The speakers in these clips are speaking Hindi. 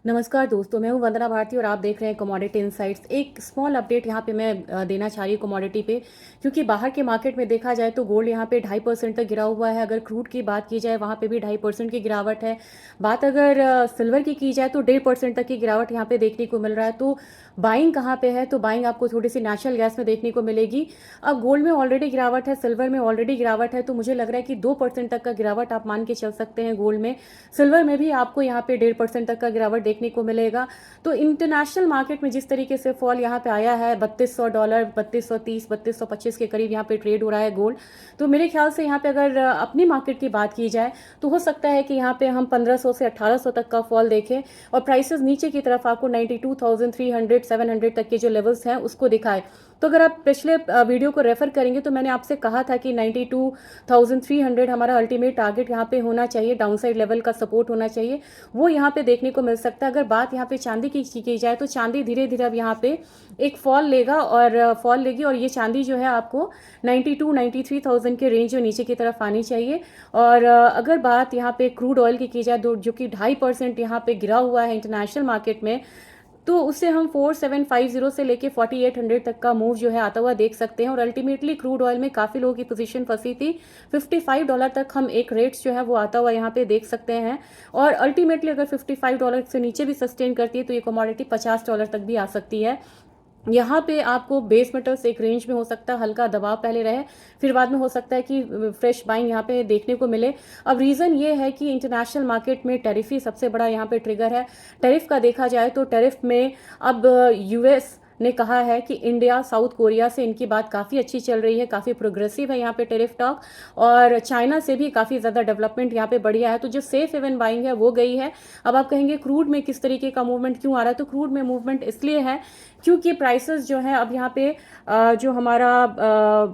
नमस्कार दोस्तों, मैं हूं वंदना भारती और आप देख रहे हैं कमोडिटी इनसाइट्स। एक स्मॉल अपडेट यहां पे मैं देना चाह रही हूं कमोडिटी पे, क्योंकि बाहर के मार्केट में देखा जाए तो गोल्ड यहां पे 2.5% तक गिरा हुआ है। अगर क्रूड की बात की जाए वहां पे भी 2.5% की गिरावट है। बात अगर सिल्वर की जाए तो 1.5% तक की गिरावट यहां पे देखने को मिल रहा है। तो बाइंग कहाँ पे है? तो बाइंग आपको थोड़ी सी नेचुरल गैस में देखने को मिलेगी। अब गोल्ड में ऑलरेडी गिरावट है, सिल्वर में ऑलरेडी गिरावट है, तो मुझे लग रहा है कि 2% तक का गिरावट आप मान के चल सकते हैं गोल्ड में। सिल्वर में भी आपको यहाँ पे 1.5% तक का गिरावट देखने को मिलेगा। तो इंटरनेशनल मार्केट में जिस तरीके से फॉल यहाँ पे आया है, $3200, 3230, 3225 के करीब यहाँ पे ट्रेड हो रहा है गोल्ड। तो मेरे ख्याल से यहाँ पे अगर अपनी मार्केट की बात की जाए तो हो सकता है कि यहाँ पे हम 1500 से 1800 तक का फॉल देखें और प्राइसेस नीचे की तरफ आपको 92,300, 700 तक के जो लेवल्स हैं उसको दिखाए। तो अगर आप पिछले वीडियो को रेफर करेंगे तो मैंने आपसे कहा था कि 92,300 हमारा अल्टीमेट टारगेट यहाँ पे होना चाहिए, डाउनसाइड लेवल का सपोर्ट होना चाहिए, वो यहाँ पे देखने को मिल सकता है। अगर बात यहाँ पे चांदी की जाए तो चांदी धीरे धीरे अब यहाँ पे एक फॉल लेगा और फॉल लेगी और ये चांदी जो है आपको 93,000 के रेंज में नीचे की तरफ आनी चाहिए। और अगर बात यहाँ पे क्रूड ऑयल की जाए जो कि 2.5% यहाँ पे गिरा हुआ है इंटरनेशनल मार्केट में, तो उससे हम 4750 से लेके 4800 तक का मूव जो है आता हुआ देख सकते हैं। और अल्टीमेटली क्रूड ऑयल में काफ़ी लोगों की पोजीशन फंसी थी, $55 तक हम एक रेट्स जो है वो आता हुआ यहाँ पे देख सकते हैं। और अल्टीमेटली अगर $55 से नीचे भी सस्टेन करती है तो ये कमोडिटी $50 तक भी आ सकती है। यहाँ पे आपको बेस मेटल्स एक रेंज में हो सकता है हल्का दबाव पहले रहे, फिर बाद में हो सकता है कि फ्रेश बाइंग यहाँ पे देखने को मिले। अब रीज़न ये है कि इंटरनेशनल मार्केट में टैरिफ ही सबसे बड़ा यहाँ पे ट्रिगर है। टैरिफ का देखा जाए तो टैरिफ में अब यूएस ने कहा है कि इंडिया साउथ कोरिया से इनकी बात काफ़ी अच्छी चल रही है, काफ़ी प्रोग्रेसिव है यहाँ पे टैरिफ टॉक। और चाइना से भी काफ़ी ज़्यादा डेवलपमेंट यहाँ पे बढ़िया है, तो जो सेफ हेवन बाइंग है वो गई है। अब आप कहेंगे क्रूड में किस तरीके का मूवमेंट क्यों आ रहा है? तो क्रूड में मूवमेंट इसलिए है क्योंकि प्राइसेस जो है अब यहाँ पे जो हमारा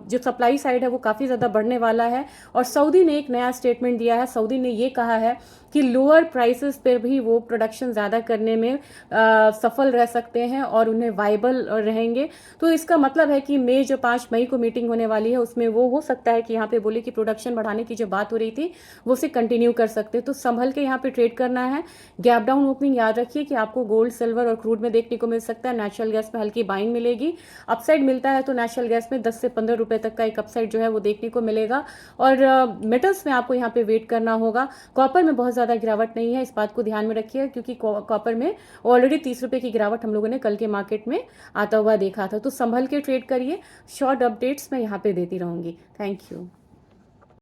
जो सप्लाई साइड है वो काफ़ी ज़्यादा बढ़ने वाला है। और सऊदी ने एक नया स्टेटमेंट दिया है। सऊदी ने ये कहा है कि लोअर प्राइसेस पर भी वो प्रोडक्शन ज़्यादा करने में सफल रह सकते हैं और उन्हें वाइबल रहेंगे। तो इसका मतलब है कि मई जो 5 मई को मीटिंग होने वाली है उसमें वो हो सकता है कि यहाँ पे बोले कि प्रोडक्शन बढ़ाने की जो बात हो रही थी वो उसे कंटिन्यू कर सकते हैं। तो संभल के यहाँ पे ट्रेड करना है। गैप डाउन ओपनिंग याद रखिए कि आपको गोल्ड, सिल्वर और क्रूड में देखने को मिल सकता है। नेचुरल गैस में हल्की बाइंग मिलेगी। अपसाइड मिलता है तो नेचुरल गैस में 10 से 15 रुपए तक का एक अपसाइड जो है वो देखने को मिलेगा। और मेटल्स में आपको यहाँ पे वेट करना होगा। कॉपर में बहुत ज़्यादा गिरावट नहीं है, इस बात को ध्यान में रखिए, क्योंकि कॉपर में ऑलरेडी 30 रुपए की गिरावट हम लोगों ने कल के मार्केट में आता हुआ देखा था। तो संभल के ट्रेड करिए। शॉर्ट अपडेट्स मैं यहाँ पे देती रहूंगी। Thank you.